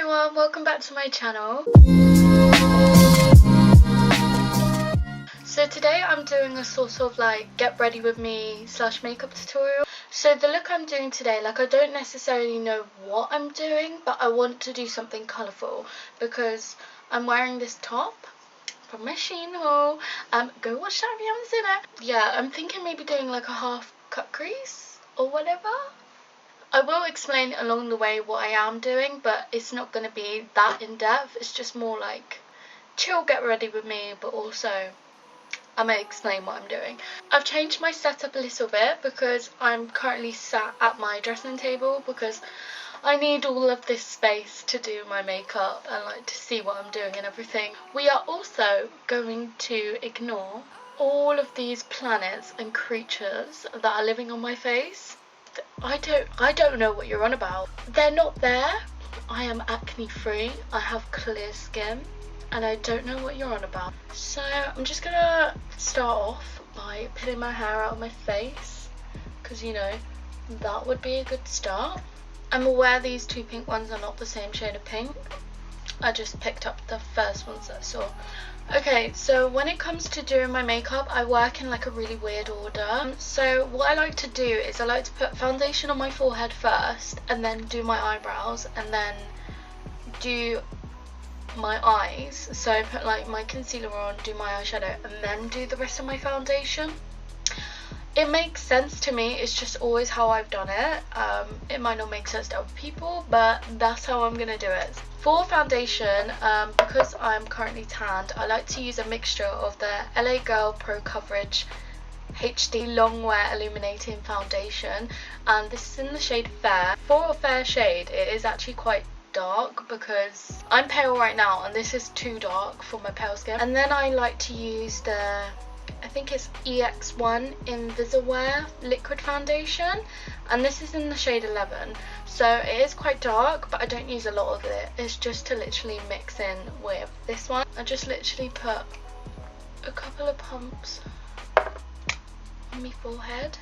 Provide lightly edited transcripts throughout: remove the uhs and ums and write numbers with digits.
everyone, welcome back to my channel. So today I'm doing a sort of like get ready with me / makeup tutorial. So the look I'm doing today, like I don't necessarily know what I'm doing, but I want to do something colourful because I'm wearing this top from my Shein haul. Go watch that if you haven't seen it. Yeah, I'm thinking maybe doing like a half cut crease or whatever. I will explain along the way what I am doing, but it's not going to be that in depth. It's just more like chill, get ready with me, but also I may explain what I'm doing. I've changed my setup a little bit because I'm currently sat at my dressing table because I need all of this space to do my makeup and like to see what I'm doing and everything. We are also going to ignore all of these planets and creatures that are living on my face. I don't know what you're on about. They're not there. I am acne free. I have clear skin. And I don't know what you're on about. So I'm just gonna start off by pulling my hair out of my face, because you know that would be a good start. I'm aware these two pink ones are not the same shade of pink. I just picked up the first ones that I saw. Okay, so when it comes to doing my makeup, I work in like a really weird order. So what I like to do is I like to put foundation on my forehead first, and then do my eyebrows, and then do my eyes. So I put like my concealer on, do my eyeshadow, and then do the rest of my foundation. It makes sense to me. It's just always how I've done it. It might not make sense to other people, but that's how I'm gonna do it. For foundation, because I'm currently tanned, I like to use a mixture of the LA Girl Pro Coverage HD Long Wear Illuminating Foundation, and this is in the shade Fair. For a fair shade, it is actually quite dark because I'm pale right now and this is too dark for my pale skin. And then I like to use the, I think it's EX1 Invisiwear liquid foundation, and this is in the shade 11. So it is quite dark, but I don't use a lot of it. It's just to literally mix in with this one. I just literally put a couple of pumps on my forehead.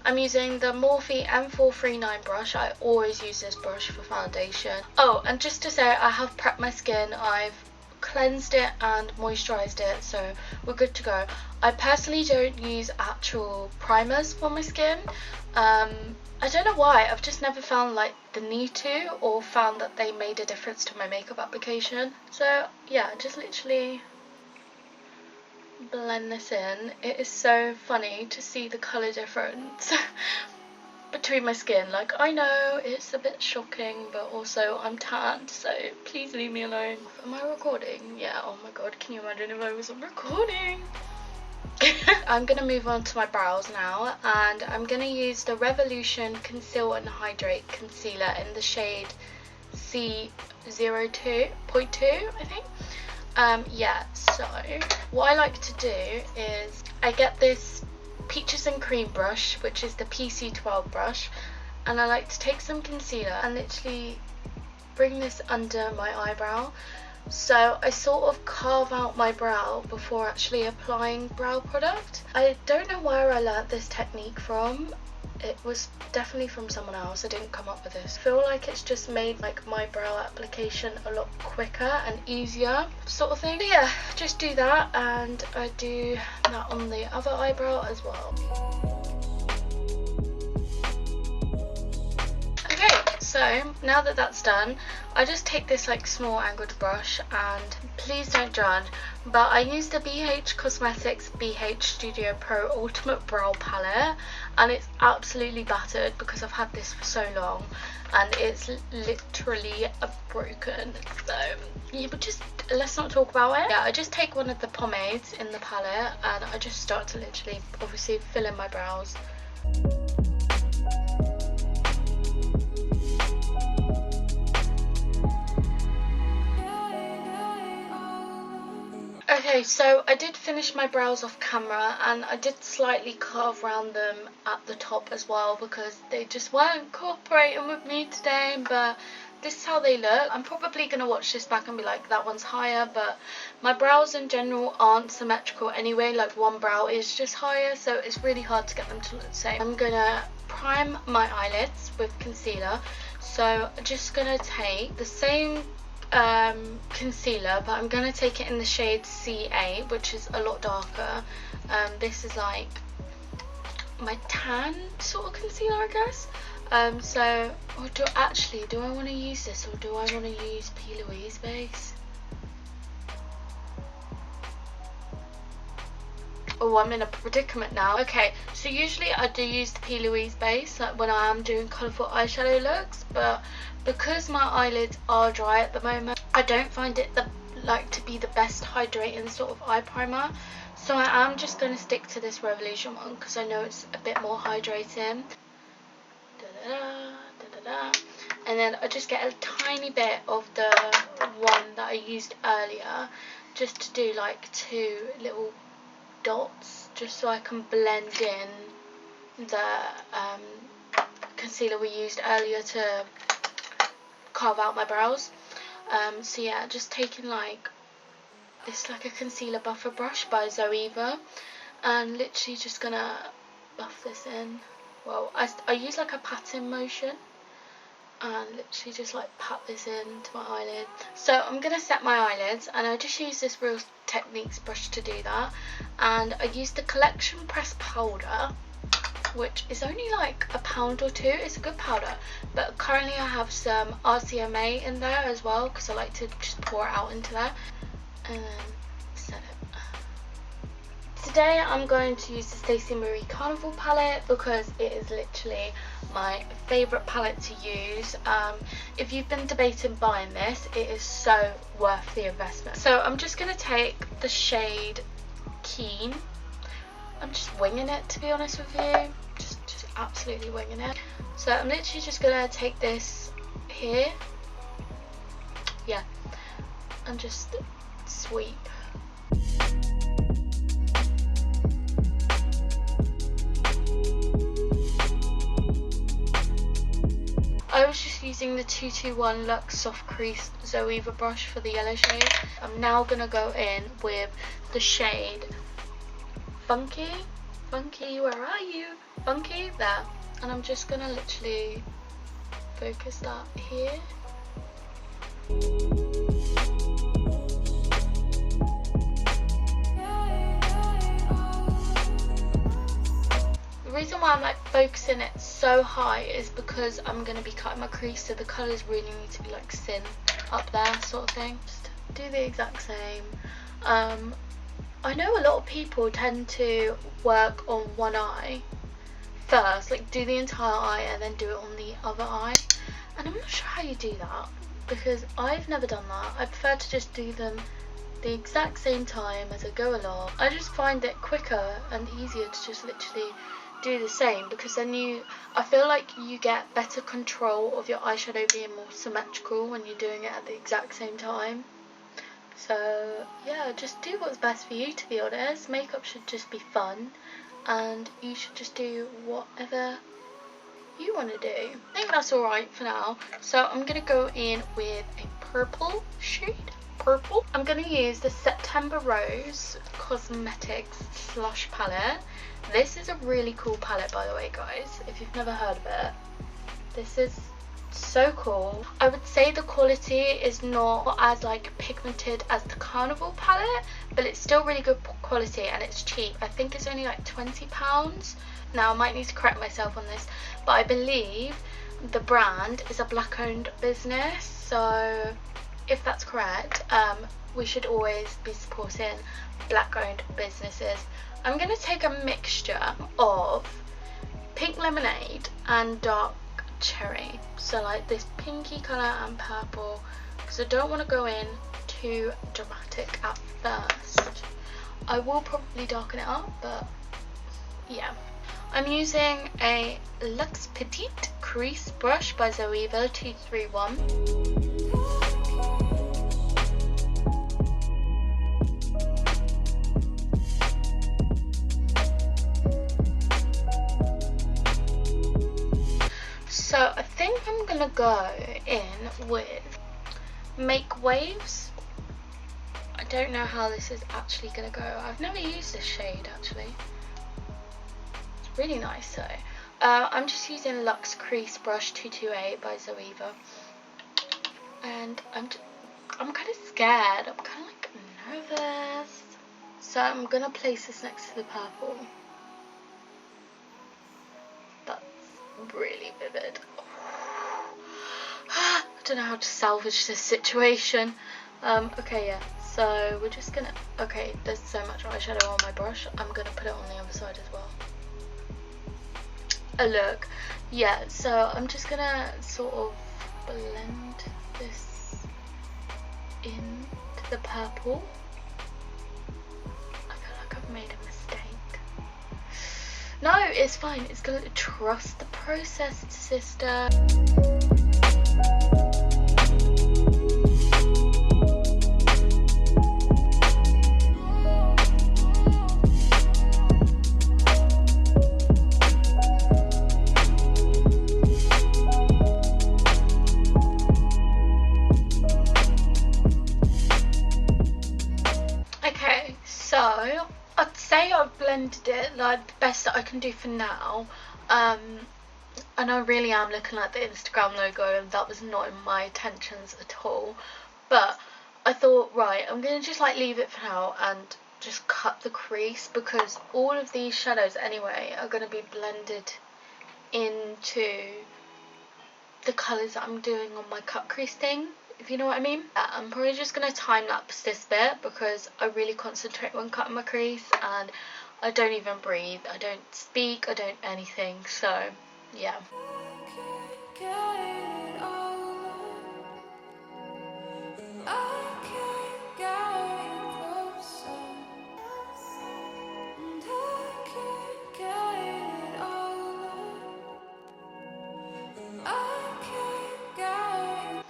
I'm using the Morphe M439 brush. I always use this brush for foundation. Oh, and just to say, I have prepped my skin. I've cleansed it and moisturized it, so we're good to go. I personally don't use actual primers for my skin. I don't know why. I've just never found like the need to, or found that they made a difference to my makeup application. So yeah, just literally blend this in. It is so funny to see the colour difference between my skin. Like, I know it's a bit shocking, but also I'm tanned, so please leave me alone. Am I recording? Yeah, oh my god, can you imagine if I wasn't recording? I'm gonna move on to my brows now, and I'm gonna use the Revolution Conceal and Hydrate Concealer in the shade C02.2, I think. Yeah, so what I like to do is I get this Peaches and Cream brush, which is the PC12 brush, and I like to take some concealer and literally bring this under my eyebrow. So I sort of carve out my brow before actually applying brow product. I don't know where I learnt this technique from. It was definitely from someone else. I didn't come up with this. I feel like it's just made like my brow application a lot quicker and easier, sort of thing. But yeah, just do that, and I do that on the other eyebrow as well. Okay, so now that that's done, I just take this like small angled brush, and please don't judge, but I use the BH Cosmetics BH Studio Pro Ultimate Brow Palette, and it's absolutely battered because I've had this for so long and it's literally broken. So yeah, but just let's not talk about it. Yeah, I just take one of the pomades in the palette and I just start to literally obviously fill in my brows. Okay, so I did finish my brows off camera, and I did slightly carve around them at the top as well because they just weren't cooperating with me today, but this is how they look. I'm probably going to watch this back and be like, that one's higher, but my brows in general aren't symmetrical anyway. Like, one brow is just higher, so it's really hard to get them to look the same. I'm going to prime my eyelids with concealer. So I'm just going to take the same concealer, but I'm going to take it in the shade C8, which is a lot darker. This is like my tan sort of concealer, I guess. So, or do I want to use this, or do I want to use P. Louise base? Oh, I'm in a predicament now. Okay, so usually I do use the P. Louise base like when I am doing colourful eyeshadow looks, but because my eyelids are dry at the moment, I don't find it to be the best hydrating sort of eye primer. So I am just going to stick to this Revolution one because I know it's a bit more hydrating. And then I just get a tiny bit of the one that I used earlier, just to do like 2 little dots, just so I can blend in the concealer we used earlier to carve out my brows. So yeah, just taking like this, like a concealer buffer brush by Zoeva, and literally just gonna buff this in. Well, I use like a patting motion and literally just like pat this into my eyelid. So I'm gonna set my eyelids, and I just use this Real Techniques brush to do that. And I use the Collection Press powder, which is only like £1 or £2. It's a good powder, but currently I have some RCMA in there as well because I like to just pour it out into there and then set it. Today I'm going to use the Stacey Marie Carnival palette because it is literally my favourite palette to use. If you've been debating buying this, it is so worth the investment. So I'm just going to take the shade Keen. I'm just winging it, to be honest with you, just absolutely winging it. So I'm literally just going to take this here, yeah, and just sweep. I was just using the 221 Luxe Soft Crease Zoeva brush for the yellow shade. I'm now going to go in with the shade Funky, where are you? Funky, there. And I'm just going to literally focus that here. The reason why I'm like focusing it so high is because I'm going to be cutting my crease, so the colours really need to be like thin up there sort of thing. Just do the exact same. I know a lot of people tend to work on one eye first, like do the entire eye and then do it on the other eye, and I'm not sure how you do that because I've never done that. I prefer to just do them the exact same time as I go along. I just find it quicker and easier to just literally do the same, because then I feel like you get better control of your eyeshadow being more symmetrical when you're doing it at the exact same time. So yeah, just do what's best for you, to be honest. Makeup should just be fun and you should just do whatever you want to do. I think that's alright for now. So I'm going to go in with a purple shade. Purple. I'm going to use the September Rose Cosmetics Slush palette. This is a really cool palette, by the way, guys, if you've never heard of it. This is so cool. I would say the quality is not as like pigmented as the Carnival palette, but it's still really good quality and it's cheap. I think it's only like £20. Now I might need to correct myself on this, but I believe the brand is a black owned business, so if that's correct, we should always be supporting black owned businesses. I'm going to take a mixture of pink lemonade and dark cherry, so like this pinky colour and purple, because I don't want to go in too dramatic at first. I will probably darken it up, but yeah. I'm using a Luxe Petite Crease brush by Zoeva 231. So I think I'm gonna go in with Make Waves. I don't know how this is actually gonna go. I've never used this shade actually. It's really nice though. I'm just using Luxe Crease Brush 228 by Zoeva, and I'm kind of scared. I'm kind of like nervous. So I'm gonna place this next to the purple. That's really vivid. I don't know how to salvage this situation. Okay, yeah. So we're just gonna. Okay, there's so much eyeshadow on my brush. I'm gonna put it on the other side as well. Look, yeah, so I'm just gonna sort of blend this into the purple. I feel like I've made a mistake. No, it's fine. It's gonna trust the process, sister. I'd say I've blended it like the best that I can do for now, and I really am looking like the Instagram logo, and that was not in my intentions at all, but I thought, right, I'm gonna just like leave it for now and just cut the crease, because all of these shadows anyway are gonna be blended into the colours that I'm doing on my cut crease thing, if you know what I mean. I'm probably just going to time lapse this bit because I really concentrate when cutting my crease, and I don't even breathe, I don't speak, I don't anything, so yeah.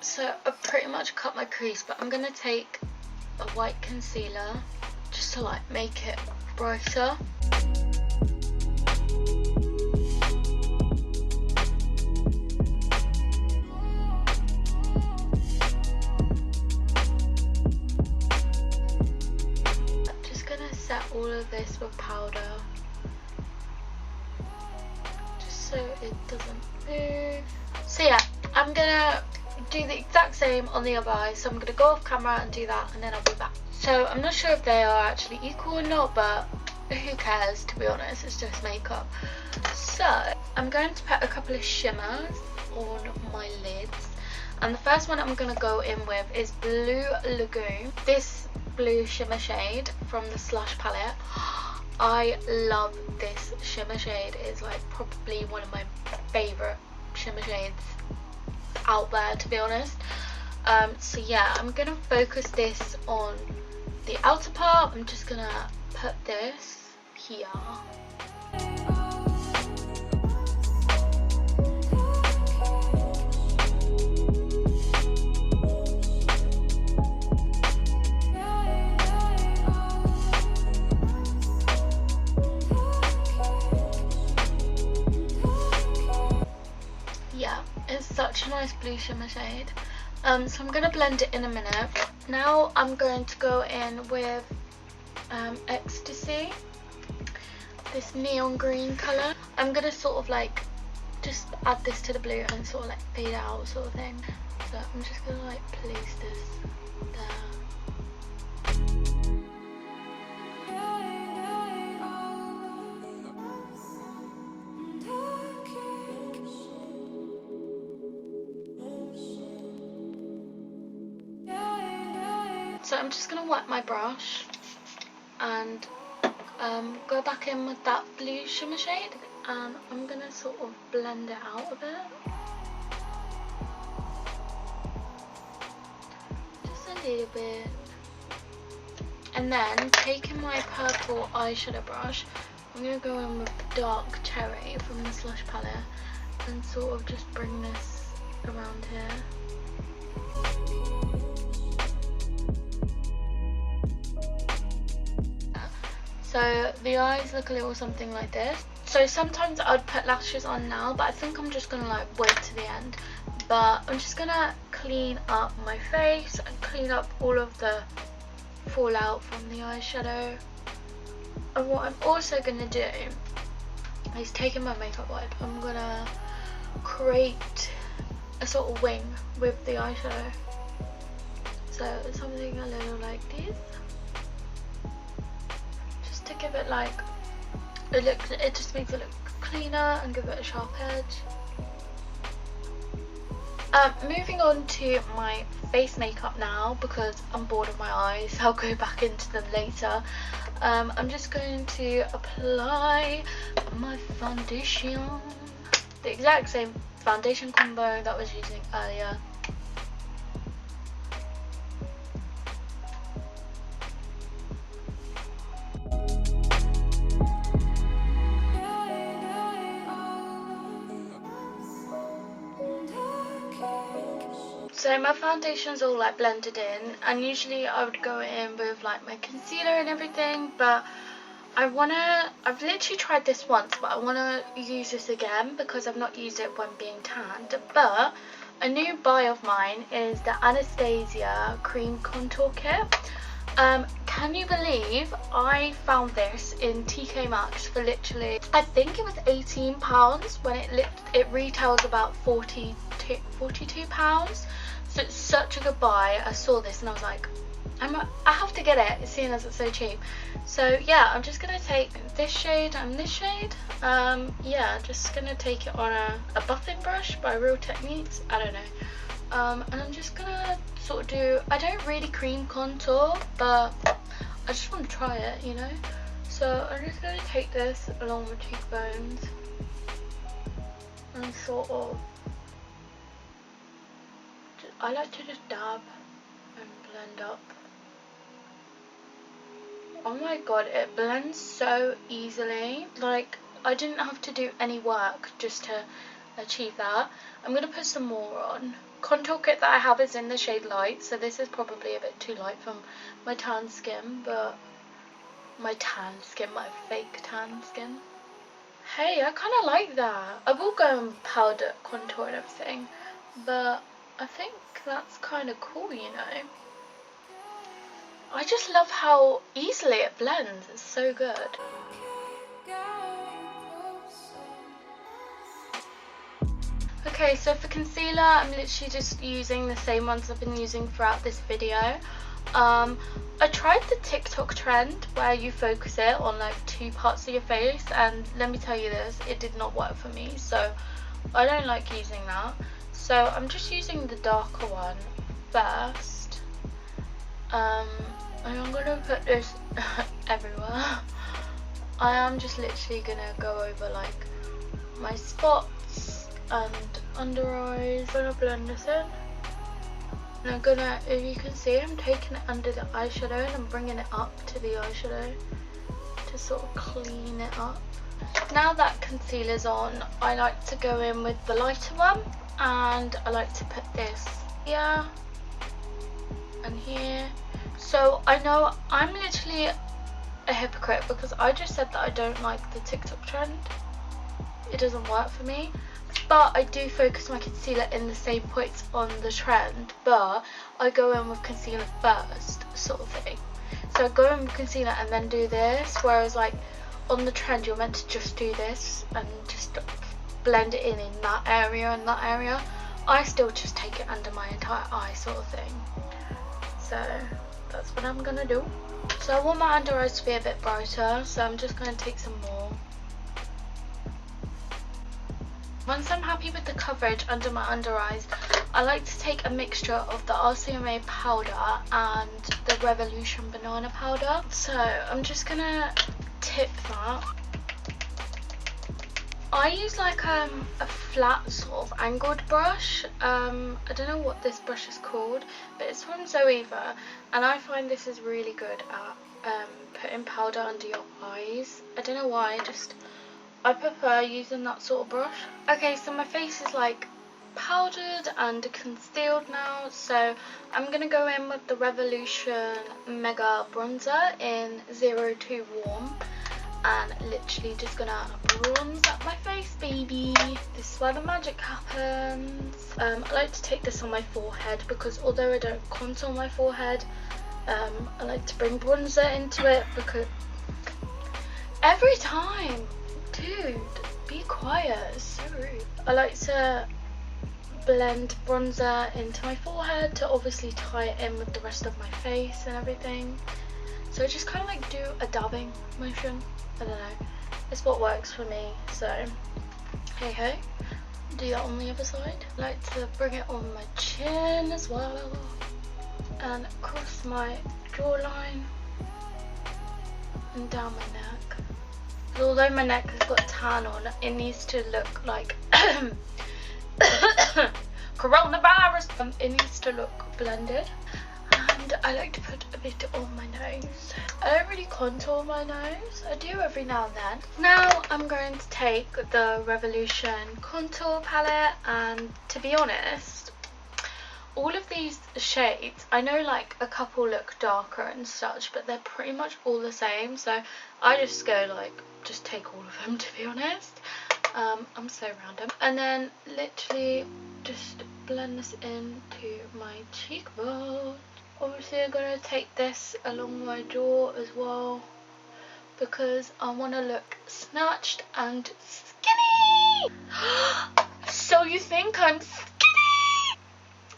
So I've pretty much cut my crease, but I'm going to take a white concealer just to like make it brighter. I'm just going to set all of this with powder just so it doesn't move. So yeah, I'm going to do the exact same on the other eye, so I'm going to go off camera and do that, and then I'll be back. So I'm not sure if they are actually equal or not, but who cares, to be honest, it's just makeup. So I'm going to put a couple of shimmers on my lids, and the first one I'm going to go in with is Blue Lagoon. This blue shimmer shade from the Slush palette. I love this shimmer shade. It's like probably one of my favourite shimmer shades out there, to be honest. So yeah, I'm gonna focus this on the outer part. I'm just gonna put this here. Yeah, it's such a nice blue shimmer shade. So I'm going to blend it in a minute. Now I'm going to go in with Ecstasy, this neon green colour. I'm going to sort of like just add this to the blue and sort of like fade it out sort of thing. So I'm just going to like place this there. So I'm just going to wet my brush and go back in with that blue shimmer shade, and I'm going to sort of blend it out a bit. Just a little bit. And then taking my purple eyeshadow brush, I'm going to go in with Dark Cherry from the Slush palette and sort of just bring this around here. So the eyes look a little something like this. So sometimes I'd put lashes on now, but I think I'm just gonna like wait to the end. But I'm just gonna clean up my face and clean up all of the fallout from the eyeshadow. And what I'm also gonna do He's taking my makeup wipe. I'm gonna create a sort of wing with the eyeshadow. So something a little like this, just to give it like a look. It just makes it look cleaner and give it a sharp edge. Moving on to my face makeup now because I'm bored of my eyes. I'll go back into them later. I'm just going to apply my foundation, the exact same foundation combo that I was using earlier. So my foundation's all like blended in, and usually I would go in with like my concealer and everything, but I've literally tried this once, but I want to use this again because I've not used it when being tanned. But a new buy of mine is the Anastasia Cream Contour Kit. Can you believe I found this in TK Maxx for literally, I think it was £18 when it retails about £42. So it's such a good buy. I saw this and I was like, I have to get it, seeing as it's so cheap. So yeah, I'm just gonna take this shade and this shade. Yeah, just gonna take it on a buffing brush by Real Techniques. I don't know. And I'm just gonna sort of do, I don't really cream contour, but I just want to try it, you know. So I'm just gonna take this along the cheekbones and sort of, I like to just dab and blend up. Oh my god, it blends so easily. Like, I didn't have to do any work just to achieve that. I'm going to put some more on. Contour kit that I have is in the shade Light, so this is probably a bit too light for my tan skin, but my fake tan skin. Hey, I kind of like that. I will go and powder contour and everything, but I think that's kind of cool, you know. I just love how easily it blends. It's so good. Okay, so for concealer, I'm literally just using the same ones I've been using throughout this video. I tried the TikTok trend where you focus it on like 2 parts of your face, and let me tell you this, it did not work for me, so I don't like using that. So I'm just using the darker one first. And I'm gonna put this everywhere. I am just literally gonna go over like my spots and under eyes. I'm gonna blend this in. And I'm gonna, if you can see, I'm taking it under the eyeshadow and I'm bringing it up to the eyeshadow to sort of clean it up. Now that concealer's on, I like to go in with the lighter one, and I like to put this here and here. So I know I'm literally a hypocrite because I just said that I don't like the TikTok trend. It doesn't work for me, but I do focus my concealer in the same points on the trend, but I go in with concealer first, sort of thing. So I go in with concealer and then do this, whereas like on the trend you're meant to just do this and just blend it in that area and that area. I still just take it under my entire eye, sort of thing. So that's what I'm gonna do. So I want my under eyes to be a bit brighter, so I'm just gonna take some more. Once I'm happy with the coverage under my under eyes, I like to take a mixture of the RCMA powder and the Revolution banana powder. So I'm just gonna tip that. I use like a flat sort of angled brush. I don't know what this brush is called, but it's from Zoeva, and I find this is really good at putting powder under your eyes. I don't know why, I prefer using that sort of brush. Okay, so my face is like powdered and concealed now, so I'm gonna go in with the Revolution Mega Bronzer in 02 Warm. And literally just gonna bronze up my face, baby. This is where the magic happens. I like to take this on my forehead because although I don't contour my forehead, I like to bring bronzer into it because every time Dude, be quiet, it's so rude. I like to blend bronzer into my forehead to obviously tie it in with the rest of my face and everything. So I just kind of like do a dabbing motion. I don't know, it's what works for me, so hey ho. Do that on the other side. I like to bring it on my chin as well and across my jawline and down my neck. Although my neck has got tan on, it needs to look like coronavirus. It needs to look blended. And I like to put a bit on my nose. I don't really contour my nose. I do every now and then. Now I'm going to take the Revolution contour palette, and to be honest, all of these shades, I know like a couple look darker and such, but they're pretty much all the same, so I just go like, just take all of them, to be honest. I'm so random. And then literally just blend this into my cheekbone. Obviously I'm going to take this along my jaw as well because I want to look snatched and skinny. So you think I'm skinny?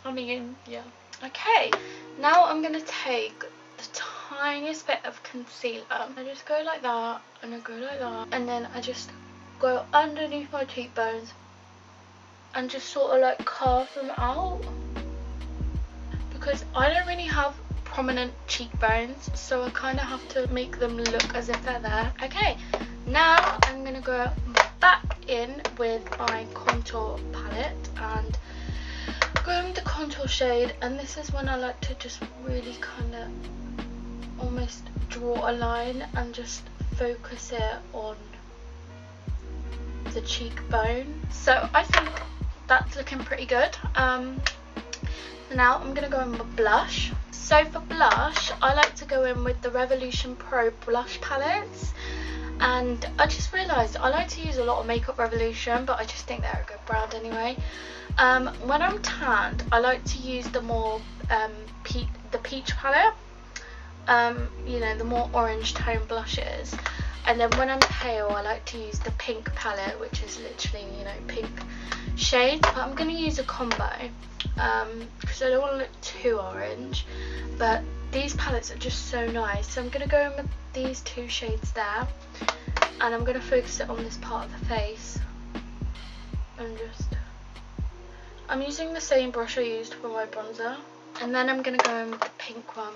I mean, yeah. Okay, now I'm going to take the tiniest bit of concealer. I just go like that and I go like that, and then I just go underneath my cheekbones and just sort of like carve them out, because I don't really have prominent cheekbones, so I kind of have to make them look as if they're there. Okay, now I'm going to go back in with my contour palette and go with the contour shade, and this is when I like to just really kind of almost draw a line and just focus it on the cheekbone. So I think that's looking pretty good. Now I'm going to go in with blush. So for blush, I like to go in with the Revolution Pro blush palettes, and I just realised I like to use a lot of Makeup Revolution, but I just think they're a good brand anyway. When I'm tanned, I like to use the more the peach palette, you know, the more orange tone blushes. And then when I'm pale, I like to use the pink palette, which is literally, you know, pink shades. But I'm going to use a combo because I don't want to look too orange. But these palettes are just so nice. So I'm going to go in with these two shades there. And I'm going to focus it on this part of the face. And just... I'm using the same brush I used for my bronzer. And then I'm going to go in with the pink one.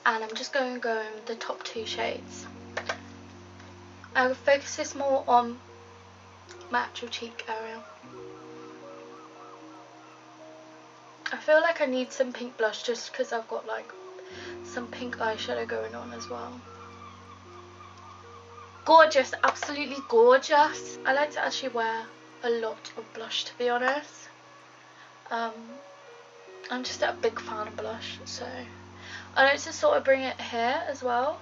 And I'm just going to go in with the top two shades. I will focus this more on my actual cheek area. I feel like I need some pink blush just because I've got like some pink eyeshadow going on as well. Gorgeous, absolutely gorgeous. I like to actually wear a lot of blush, to be honest. I'm just a big fan of blush, so I like to sort of bring it here as well.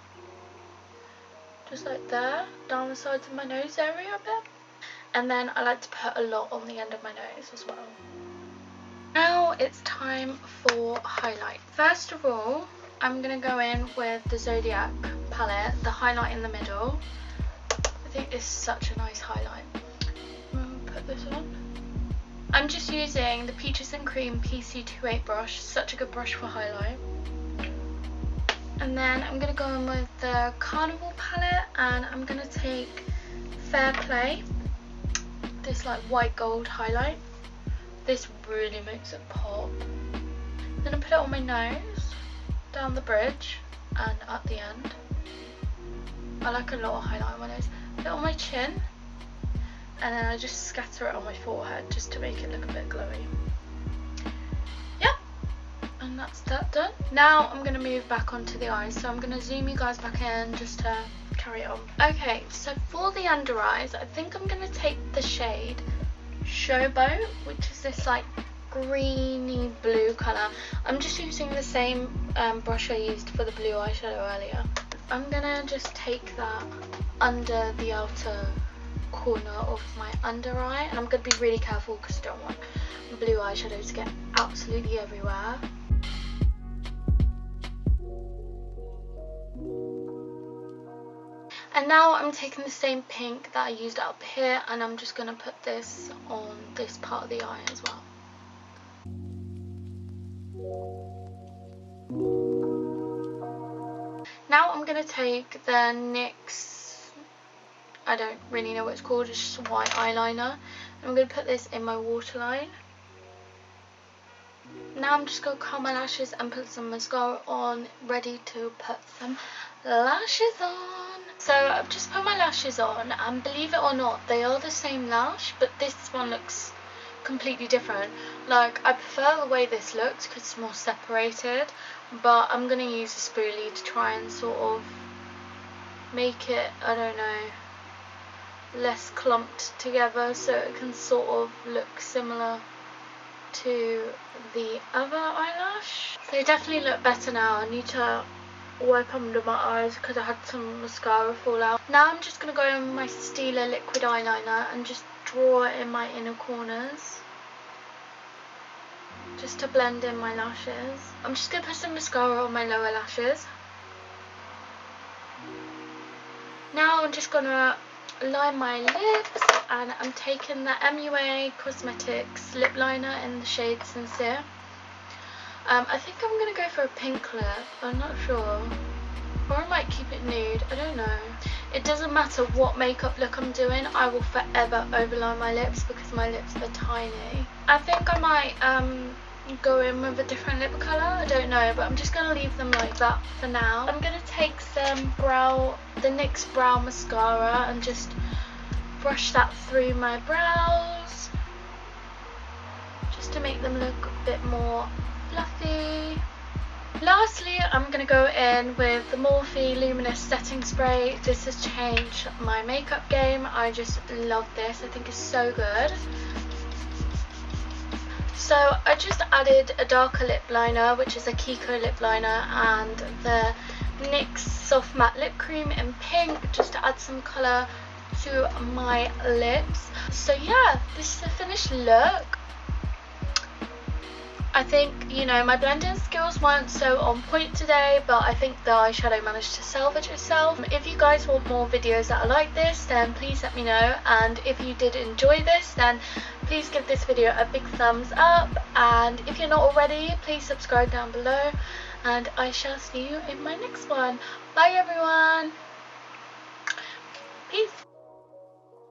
Just like there, down the sides of my nose area a bit. And then I like to put a lot on the end of my nose as well. Now it's time for highlight. First of all, I'm going to go in with the Zodiac palette, the highlight in the middle. I think it's such a nice highlight. Put this on. I'm just using the Peaches and Cream PC28 brush, such a good brush for highlight. And then I'm going to go in with the Carnival palette, and I'm going to take Fair Play, this like white gold highlight. This really makes it pop. Then I put it on my nose, down the bridge, and at the end. I like a lot of highlight on my nose. Put it on my chin, and then I just scatter it on my forehead just to make it look a bit glowy. And that's that done. Now I'm going to move back onto the eyes, so I'm going to zoom you guys back in just to carry on. Okay, so for the under eyes, I think I'm going to take the shade Showboat, which is this like greeny blue colour. I'm just using the same brush I used for the blue eyeshadow earlier. I'm going to just take that under the outer corner of my under eye, and I'm going to be really careful because I don't want blue eyeshadow to get absolutely everywhere. And now I'm taking the same pink that I used up here, and I'm just going to put this on this part of the eye as well. Now I'm going to take the NYX, I don't really know what it's called, it's just a white eyeliner. I'm going to put this in my waterline. Now I'm just going to curl my lashes and put some mascara on, ready to put some lashes on. So I've just put my lashes on, and believe it or not, they are the same lash, but this one looks completely different. Like, I prefer the way this looks because it's more separated, but I'm going to use a spoolie to try and sort of make it, I don't know, less clumped together so it can sort of look similar to the other eyelash. They definitely look better now. I need to wipe under my eyes because I had some mascara fall out. Now I'm just going to go in with my Stila liquid eyeliner and just draw it in my inner corners, just to blend in my lashes. I'm just going to put some mascara on my lower lashes. Now I'm just going to line my lips, and I'm taking the MUA Cosmetics lip liner in the shade Sincere. I think I'm going to go for a pink lip, I'm not sure, or I might keep it nude, I don't know. It doesn't matter what makeup look I'm doing, I will forever overline my lips because my lips are tiny. I think I might go in with a different lip colour, I don't know, but I'm just going to leave them like that for now. I'm going to take some the NYX brow mascara and just brush that through my brows, just to make them look a bit more fluffy. Lastly, I'm going to go in with the Morphe Luminous Setting Spray. This has changed my makeup game. I just love this. I think it's so good. So I just added a darker lip liner, which is a Kiko lip liner, and the NYX Soft Matte Lip Cream in pink, just to add some colour to my lips. So yeah, this is the finished look. I think, you know, my blending skills weren't so on point today, but I think the eyeshadow managed to salvage itself. If you guys want more videos that are like this, then please let me know, and if you did enjoy this, then please give this video a big thumbs up, and if you're not already, please subscribe down below, and I shall see you in my next one. Bye everyone. Peace.